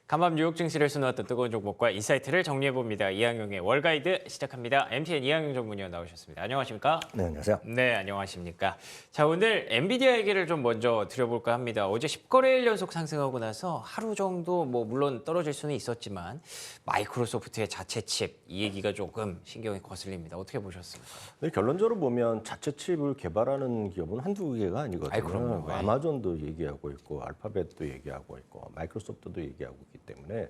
간밤 뉴욕 증시를 수놓았던 뜨거운 종목과 인사이트를 정리해봅니다. 이항용의 월가이드 시작합니다. MTN 이항용 전문위원 나오셨습니다. 안녕하십니까? 네, 안녕하세요. 네, 안녕하십니까? 자, 오늘 엔비디아 얘기를 좀 먼저 드려볼까 합니다. 어제 10거래일 연속 상승하고 나서 하루 정도 물론 떨어질 수는 있었지만 마이크로소프트의 자체 칩 이 얘기가 조금 신경이 거슬립니다. 어떻게 보셨습니까? 근데 결론적으로 보면 자체 칩을 개발하는 기업은 한두 개가 아니거든요. 아이, 그럼요. 네. 아마존도 얘기하고 있고 알파벳도 얘기하고 있고 마이크로소프트도 얘기하고 있기 때문에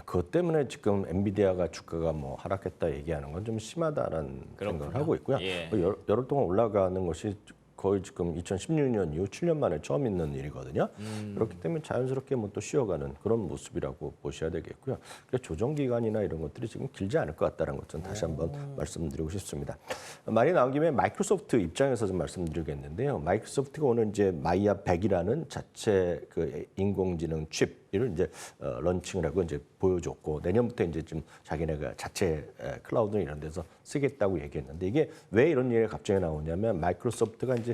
그것 때문에 지금 엔비디아가 주가가 하락했다 얘기하는 건 좀 심하다라는 생각을 하고 있고요. 예. 열흘 동안 올라가는 것이 거의 지금 2016년 이후 7년 만에 처음 있는 일이거든요. 그렇기 때문에 자연스럽게 또 쉬어가는 그런 모습이라고 보셔야 되겠고요. 조정 기간이나 이런 것들이 지금 길지 않을 것 같다는 것은 다시 한번 말씀드리고 싶습니다. 말이 나온 김에 마이크로소프트 입장에서 좀 말씀드리겠는데요. 마이크로소프트가 오늘 이제 마이아 100이라는 자체 그 인공지능 칩을 이제 런칭을 하고 이제 보여줬고 내년부터 이제 좀 자기네가 자체 클라우드 이런 데서 쓰겠다고 얘기했는데 이게 왜 이런 얘기가 갑자기 나오냐면 마이크로소프트가 이제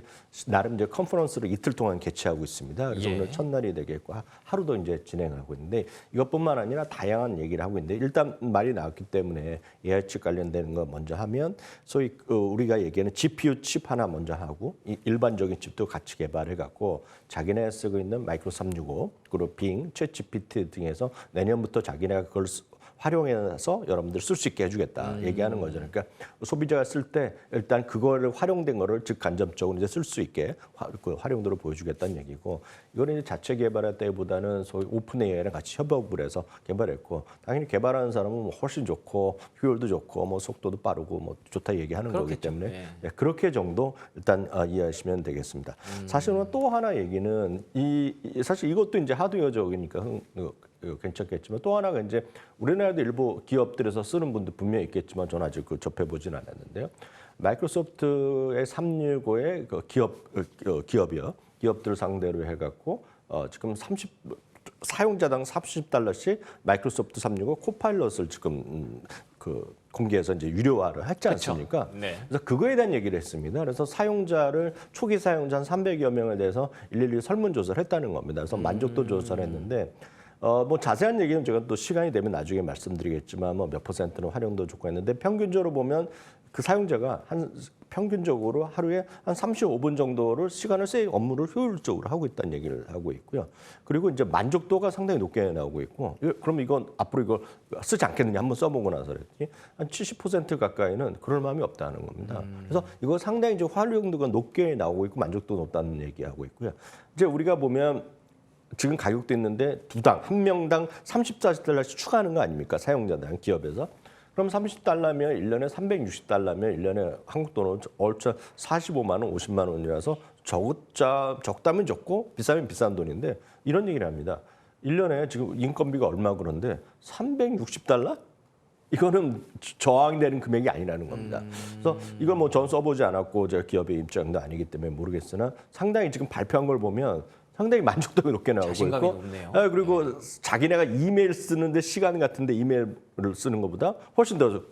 나름 이제 컨퍼런스를 이틀 동안 개최하고 있습니다. 그래서 오늘 첫날이 되겠고 하루도 이제 진행하고 있는데 이것뿐만 아니라 다양한 얘기를 하고 있는데 일단 말이 나왔기 때문에 AI 칩 관련되는 거 먼저 하면 소위 우리가 얘기하는 GPU 칩 하나 먼저 하고 일반적인 칩도 같이 개발해 갖고 자기네 쓰고 있는 마이크로 365 그리고 빙, 챗GPT 등에서 내년부터 자기네가 그걸 활용해서 여러분들 쓸 수 있게 해주겠다 얘기하는 거죠. 그러니까 소비자가 쓸 때 일단 그거를 활용된 거를 즉 간접적으로 이제 쓸 수 있게 그 활용도를 보여주겠다는 얘기고 이거는 이제 자체 개발할 때보다는 소위 오픈 AI랑 같이 협업을 해서 개발했고 당연히 개발하는 사람은 훨씬 좋고 효율도 좋고 속도도 빠르고 좋다 얘기하는 거기 때문에 그렇게 정도 일단 이해하시면 되겠습니다. 사실은 또 하나 얘기는 사실 이것도 이제 하드웨어적이니까 괜찮겠지만 또 하나가 이제 우리나라도 일부 기업들에서 쓰는 분들 분명히 있겠지만 저는 아직 접해보진 않았는데요. 마이크로소프트의 365의 기업이요. 기업들을 상대로 해갖고 지금 사용자당 $30씩 마이크로소프트 365 코파일럿을 지금 공개해서 이제 유료화를 했지 않습니까? 네. 그래서 그거에 대한 얘기를 했습니다. 그래서 초기 사용자 한 300여 명에 대해서 일일이 설문조사를 했다는 겁니다. 그래서 만족도 조사를 했는데 자세한 얘기는 제가 또 시간이 되면 나중에 말씀드리겠지만 몇 퍼센트는 활용도 좋고 했는데 평균적으로 보면 그 사용자가 평균적으로 하루에 한 35분 정도를 시간을 업무를 효율적으로 하고 있다는 얘기를 하고 있고요. 그리고 이제 만족도가 상당히 높게 나오고 있고 그럼 이건 앞으로 이거 쓰지 않겠느냐 한번 써보고 나서 그랬더니 한 70% 가까이는 그럴 마음이 없다는 겁니다. 그래서 이거 상당히 이제 활용도가 높게 나오고 있고 만족도 높다는 얘기하고 있고요. 이제 우리가 보면 지금 가격도 있는데 한 명당 $30-40씩 추가하는 거 아닙니까? 사용자당 기업에서. 그럼 $30면 1년에 $360면 1년에 한국 돈으로 얼추 45만 원, 50만 원이라서 적다면 적고 비싸면 비싼 돈인데 이런 얘기를 합니다. 1년에 지금 인건비가 얼마 그런데 $360? 이거는 저항되는 금액이 아니라는 겁니다. 그래서 이걸 전 써보지 않았고 제가 기업의 입장도 아니기 때문에 모르겠으나 상당히 지금 발표한 걸 보면 상당히 만족도가 높게 나오고 자신감이 있고 높네요. 그리고 자기네가 이메일 쓰는데 시간 같은데 이메일을 쓰는 것보다 훨씬 더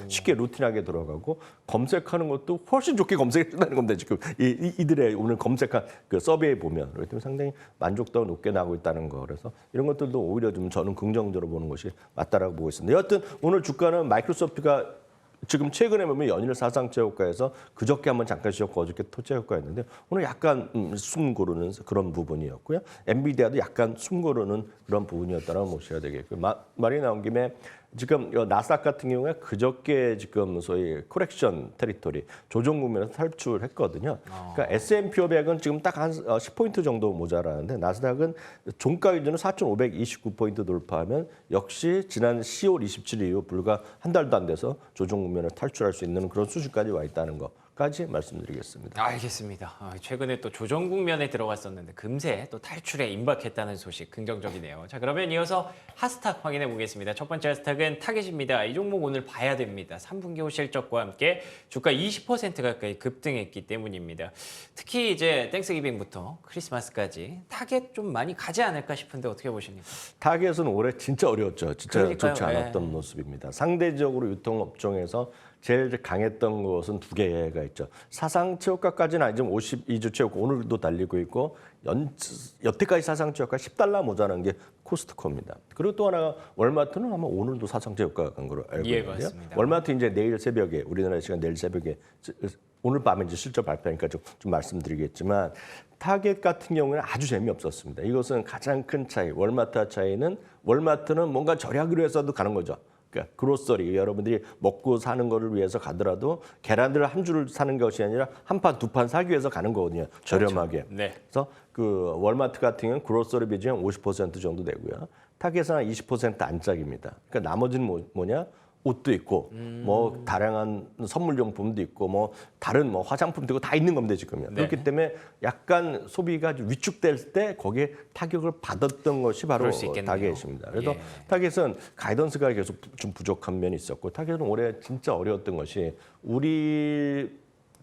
쉽게 루틴하게 들어가고 검색하는 것도 훨씬 좋게 검색한다는 겁니다. 지금 이들의 오늘 검색한 서베이에 보면 그렇기 때문에 상당히 만족도가 높게 나오고 있다는 거 그래서 이런 것들도 오히려 좀 저는 긍정적으로 보는 것이 맞다라고 보고 있습니다. 여하튼 오늘 주가는 마이크로소프트가 지금 최근에 보면 연일 사상최고가에서 그저께 한번 잠깐 쉬었고 어저께 토착효과였는데 오늘 약간 숨 고르는 그런 부분이었고요. 엔비디아도 약간 숨 고르는 그런 부분이었다라고 보셔야 되겠고요. 말이 나온 김에 지금 나스닥 같은 경우에 그저께 지금 소위 코렉션 테리토리 조정 국면에서 탈출했거든요. 그러니까 S&P 500은 지금 딱 한 10포인트 정도 모자라는데 나스닥은 종가 기준으로 4,529포인트 돌파하면 역시 지난 10월 27일 이후 불과 한 달도 안 돼서 조정 국면을 탈출할 수 있는 그런 수준까지 와 있다는 것까지 말씀드리겠습니다. 알겠습니다. 최근에 또 조정 국면에 들어갔었는데 금세 또 탈출에 임박했다는 소식 긍정적이네요. 자, 그러면 이어서 핫스탁 확인해 보겠습니다. 첫 번째 핫스탁은 타겟입니다. 이 종목 오늘 봐야 됩니다. 3분기 후 실적과 함께 주가 20% 가까이 급등했기 때문입니다. 특히 이제 땡스기빙부터 크리스마스까지 타겟 좀 많이 가지 않을까 싶은데 어떻게 보십니까? 타겟은 올해 진짜 어려웠죠. 진짜 그러니까요. 좋지 않았던 모습입니다. 상대적으로 유통업종에서 제일 강했던 것은 두 개가 있죠. 사상 최고가까지는 아니지만 52주 최고가 오늘도 달리고 있고 여태까지 사상 최고가 $10 모자란 게 코스트코입니다. 그리고 또 하나가 월마트는 아마 오늘도 사상 최고가 간 걸로 알고 예, 있는데요. 맞습니다. 월마트 이제 내일 새벽에 우리나라 시간 내일 새벽에 오늘 밤에 이제 실적 발표하니까 좀 말씀드리겠지만 타겟 같은 경우는 아주 재미없었습니다. 이것은 가장 큰 차이. 월마트와 차이는 월마트는 뭔가 절약을 해서도 가는 거죠. 그러니까 그로서리 여러분들이 먹고 사는 거를 위해서 가더라도 계란을 한 줄을 사는 것이 아니라 한 판, 두 판 사기 위해서 가는 거거든요. 저렴하게. 그렇죠. 네. 그래서 그 월마트 같은 경우는 그로서리 비중은 50% 정도 되고요. 타겟은 한 20% 안짝입니다. 그러니까 나머지는 뭐냐? 옷도 있고 뭐 다양한 선물용품도 있고 뭐 다른 뭐 화장품도 있고 다 있는 겁니다 지금요. 네. 그렇기 때문에 약간 소비가 좀 위축될 때 거기에 타격을 받았던 것이 바로 그럴 수 있겠네요. 타겟입니다. 그래서 예. 타겟은 가이던스가 계속 좀 부족한 면이 있었고 타겟은 올해 진짜 어려웠던 것이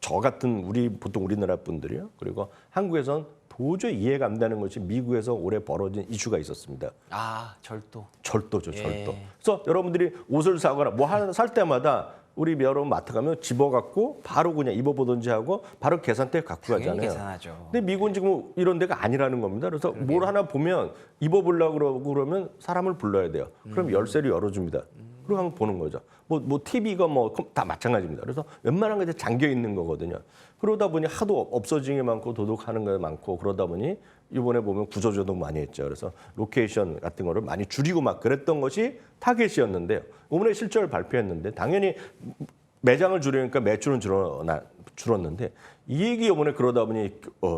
저 같은 보통 우리나라 분들이요. 그리고 한국에선 도저히 이해가 안 되는 것이 미국에서 올해 벌어진 이슈가 있었습니다. 아, 절도. 절도죠, 예. 절도. 그래서 여러분들이 옷을 사거나 뭐 하나 살 때마다 우리 여러분 마트 가면 집어갖고 바로 그냥 입어보든지 하고 바로 계산대에 갖고 당연히 가잖아요. 계산하죠. 근데 미국은 지금 이런 데가 아니라는 겁니다. 그래서 뭘 하나 보면 입어보려고 그러고 그러면 사람을 불러야 돼요. 그럼 열쇠를 열어줍니다. 그리고 한번 보는 거죠. 뭐 TV가 뭐 다 마찬가지입니다. 그래서 웬만한 게 잠겨 있는 거거든요. 그러다 보니 하도 없어지는 게 많고 도둑하는 게 많고 그러다 보니 이번에 보면 구조조정 많이 했죠. 그래서 로케이션 같은 거를 많이 줄이고 막 그랬던 것이 타겟이었는데요. 이번에 실적을 발표했는데 당연히 매장을 줄이니까 매출은 줄었는데 이익이 이번에 그러다 보니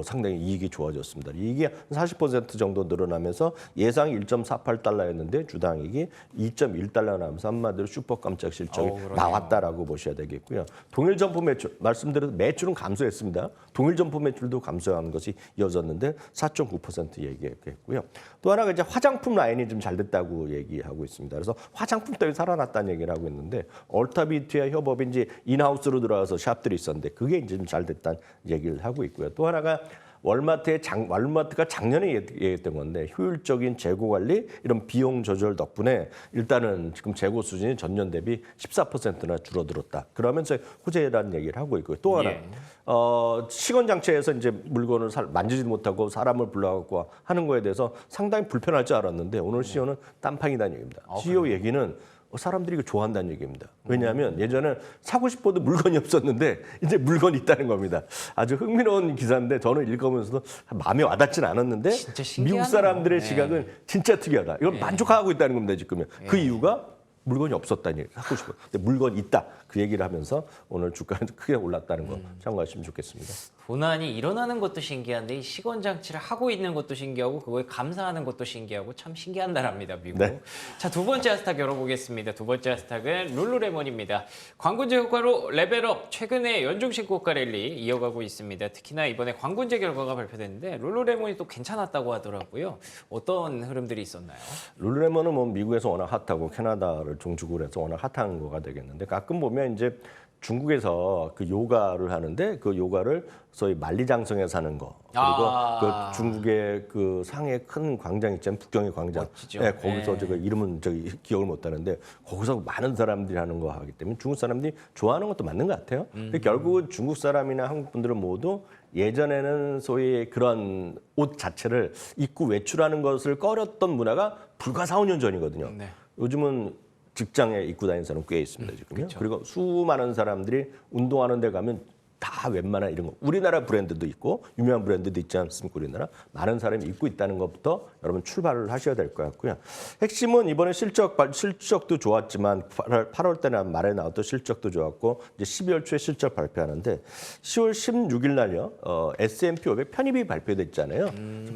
상당히 이익이 좋아졌습니다. 이익이 한 40% 정도 늘어나면서 예상이 1.48달러였는데 주당 이익이 2.1달러 나면서 한마디로 슈퍼 깜짝 실적이 그러네요. 나왔다라고 보셔야 되겠고요. 동일 점포 매출 말씀드린 매출은 감소했습니다. 동일 점포 매출도 감소한 것이 이어졌는데 4.9% 얘기했고요. 또 하나가 이제 화장품 라인이 좀 잘 됐다고 얘기하고 있습니다. 그래서 화장품 때문에 살아났다는 얘기를 하고 있는데 얼타비트와 협업이 이제 인하우스로 들어와서 샵들이 있었는데 그게 이제 좀 잘 됐다는 얘기를 하고 있고요. 또 하나가 월마트가 작년에 얘기했던 건데 효율적인 재고 관리 이런 비용 조절 덕분에 일단은 지금 재고 수준이 전년 대비 14%나 줄어들었다. 그러면서 호재라는 얘기를 하고 있고요. 또 하나 예. 시건 장치에서 이제 물건을 만지지도 못하고 사람을 불러갖고 하는 거에 대해서 상당히 불편할 줄 알았는데 오늘 CEO는 딴판이다는 얘기입니다. CEO 얘기는 사람들이 이거 좋아한다는 얘기입니다. 왜냐하면 예전에 사고 싶어도 물건이 없었는데 이제 물건이 있다는 겁니다. 아주 흥미로운 기사인데 저는 읽으면서도 마음에 와닿지는 않았는데 진짜 신기하네요. 미국 사람들의 네. 시각은 진짜 특이하다. 이건 만족하고 있다는 겁니다. 지금 그 이유가 물건이 없었다는 얘기, 사고 싶어. 근데 물건이 있다. 그 얘기를 하면서 오늘 주가는 크게 올랐다는 거 참고하시면 좋겠습니다. 도난이 일어나는 것도 신기한데 이 시건 장치를 하고 있는 것도 신기하고 그거에 감사하는 것도 신기하고 참 신기한 나라입니다, 미국. 네. 자, 두 번째 하스탁 열어보겠습니다. 두 번째 하스탁은 룰루레몬입니다. 광군제 효과로 레벨업, 최근에 연중식 고가 랠리 이어가고 있습니다. 특히나 이번에 광군제 결과가 발표됐는데 룰루레몬이 또 괜찮았다고 하더라고요. 어떤 흐름들이 있었나요? 룰루레몬은 뭐 미국에서 워낙 핫하고 캐나다를 종주국으로 해서 워낙 핫한 거가 되겠는데 가끔 보면 이제 중국에서 그 요가를 하는데 그 요가를 소위 만리장성에서 하는 거 그리고 그 중국의 그 상해 큰 광장 있잖아요. 북경의 광장. 멋지죠. 네, 거기서 네. 제가 이름은 기억을 못 하는데 거기서 많은 사람들이 하는 거 하기 때문에 중국 사람들이 좋아하는 것도 맞는 것 같아요. 근데 결국은 중국 사람이나 한국 분들은 모두 예전에는 소위 그런 옷 자체를 입고 외출하는 것을 꺼렸던 문화가 불과 4, 5년 전이거든요. 네. 요즘은 직장에 입고 다니는 사람 꽤 있습니다 지금요. 그쵸. 그리고 수많은 사람들이 운동하는 데 가면 다 웬만한 이런 거 우리나라 브랜드도 있고 유명한 브랜드도 있지 않습니까? 우리나라 많은 사람이 입고 있다는 것부터 여러분 출발을 하셔야 될 것 같고요. 핵심은 이번에 실적도 좋았지만 8월 때나 말에 나왔던 실적도 좋았고 이제 12월 초에 실적 발표하는데 10월 16일 날요 S&P 500 편입이 발표됐잖아요.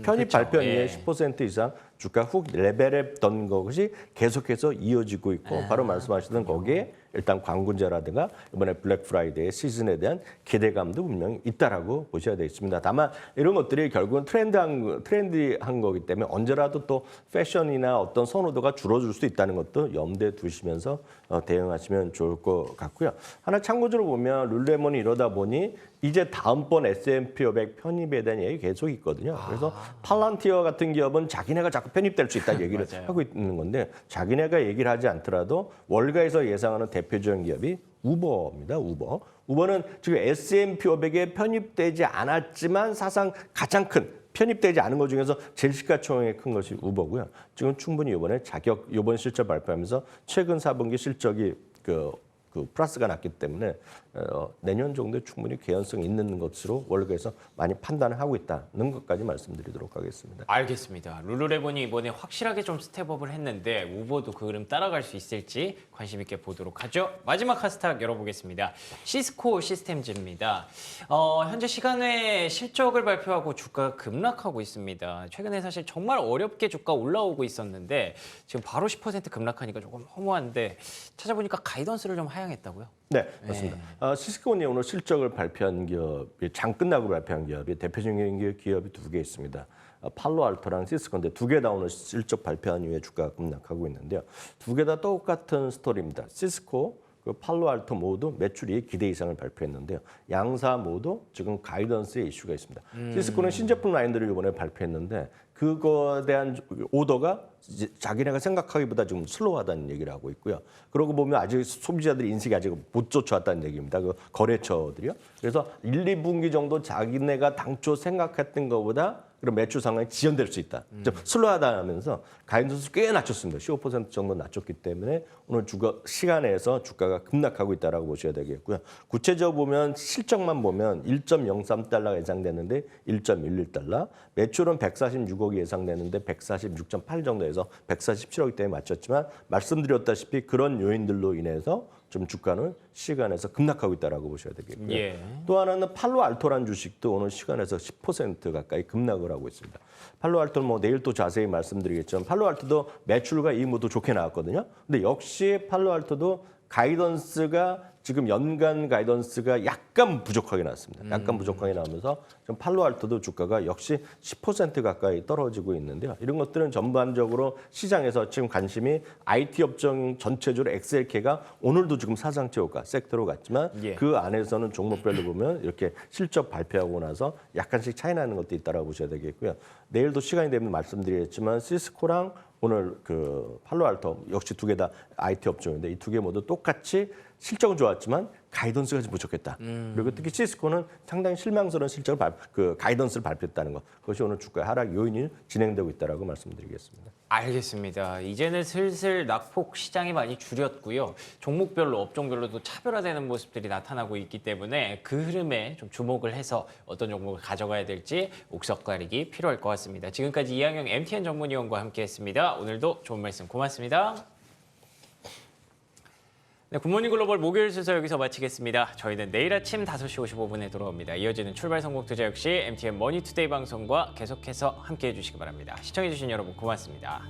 편입 그쵸. 발표 이후에 예. 10% 이상 주가 훅 레벨했던 것이 계속해서 이어지고 있고 바로 말씀하시던 거기에 일단 광군제라든가 이번에 블랙 프라이데이 시즌에 대한 기대감도 분명히 있다라고 보셔야 되겠습니다. 다만 이런 것들이 결국은 트렌디한 거기 때문에 언제라도 또 패션이나 어떤 선호도가 줄어들 수 있다는 것도 염두에 두시면서 대응하시면 좋을 것 같고요. 하나 참고적으로 보면 룰레몬이 이러다 보니 이제 다음번 S&P 500 편입에 대한 얘기 계속 있거든요. 그래서 팔란티어 같은 기업은 자기네가 자꾸 편입될 수 있다는 얘기를 맞아요. 하고 있는 건데 자기네가 얘기를 하지 않더라도 월가에서 예상하는 대표적인 기업이 우버입니다. 우버는 지금 S&P 500에 편입되지 않았지만 사상 가장 큰 편입되지 않은 것 중에서 제일 시가총액이 큰 것이 우버고요. 지금 충분히 이번 실적 발표하면서 최근 4분기 실적이 그 플러스가 났기 때문에 내년 정도에 충분히 개연성 있는 것으로 월가에서 많이 판단을 하고 있다는 것까지 말씀드리도록 하겠습니다. 알겠습니다. 룰루레본이 이번에 확실하게 좀 스텝업을 했는데 우버도 그 흐름 따라갈 수 있을지 관심 있게 보도록 하죠. 마지막 하스탁 열어보겠습니다. 시스코 시스템즈입니다. 현재 시간에 실적을 발표하고 주가가 급락하고 있습니다. 최근에 사실 정말 어렵게 주가 올라오고 있었는데 지금 바로 10% 급락하니까 조금 허무한데 찾아보니까 가이던스를 좀 하향했다고요? 네, 맞습니다. 시스코는 오늘 실적을 발표한 기업이 장 끝나고 발표한 기업이 대표적인 기업이 두 개 있습니다. 팔로알토랑 시스코인데 두 개 다 오늘 실적 발표한 이후에 주가가 급락하고 있는데요. 두 개 다 똑같은 스토리입니다. 시스코, 팔로알토 모두 매출이 기대 이상을 발표했는데요. 양사 모두 지금 가이던스에 이슈가 있습니다. 시스코는 신제품 라인들을 이번에 발표했는데 그거에 대한 오더가 이제 자기네가 생각하기보다 좀 슬로우하다는 얘기를 하고 있고요. 그러고 보면 아직 소비자들이 인식이 아직 못 쫓아왔다는 얘기입니다. 그 거래처들이요. 그래서 1, 2분기 정도 자기네가 당초 생각했던 것보다 그런 매출 상황이 지연될 수 있다. 좀 슬로우하다 하면서 가이던스 꽤 낮췄습니다. 15% 정도 낮췄기 때문에 오늘 시간에서 주가가 급락하고 있다라고 보셔야 되겠고요. 구체적으로 보면 실적만 보면 1.03달러가 예상되는데 1.11달러, 매출은 146억이 예상되는데 146.8 정도에서 147억이 때문에 맞췄지만 말씀드렸다시피 그런 요인들로 인해서 좀 주가는 시간에서 급락하고 있다라고 보셔야 되겠고요. 예. 또 하나는 팔로알토라는 주식도 오늘 시간에서 10% 가까이 급락을 하고 있습니다. 팔로알토는 뭐 내일 또 자세히 말씀드리겠지만 팔로알토도 매출과 이익 모두 좋게 나왔거든요. 근데 역시 팔로알토도 가이던스가 지금 연간 가이던스가 약간 부족하게 나왔습니다. 약간 부족하게 나오면서 좀 팔로알토도 주가가 역시 10% 가까이 떨어지고 있는데요. 이런 것들은 전반적으로 시장에서 지금 관심이 IT 업종 전체적으로 엑셀케가 오늘도 지금 사상최고가 섹터로 갔지만 예. 그 안에서는 종목별로 보면 이렇게 실적 발표하고 나서 약간씩 차이 나는 것도 있다라고 보셔야 되겠고요. 내일도 시간이 되면 말씀드리겠지만 시스코랑 오늘 그 팔로알토 역시 두 개 다 IT 업종인데 이 두 개 모두 똑같이 실적은 좋았지만 가이던스가 좀 부족했다. 그리고 특히 시스코는 상당히 실망스러운 실적을 가이던스를 발표했다는 것. 그것이 오늘 주가 하락 요인이 진행되고 있다라고 말씀드리겠습니다. 알겠습니다. 이제는 슬슬 낙폭 시장이 많이 줄였고요. 종목별로, 업종별로도 차별화되는 모습들이 나타나고 있기 때문에 그 흐름에 좀 주목을 해서 어떤 종목을 가져가야 될지 옥석 가리기 필요할 것 같습니다. 지금까지 이항영 MTN 전문위원과 함께했습니다. 오늘도 좋은 말씀 고맙습니다. 네, 굿모닝 글로벌 목요일 순서 여기서 마치겠습니다. 저희는 내일 아침 5시 55분에 돌아옵니다. 이어지는 출발 성공 투자 역시 MTN 머니투데이 방송과 계속해서 함께해 주시기 바랍니다. 시청해 주신 여러분 고맙습니다.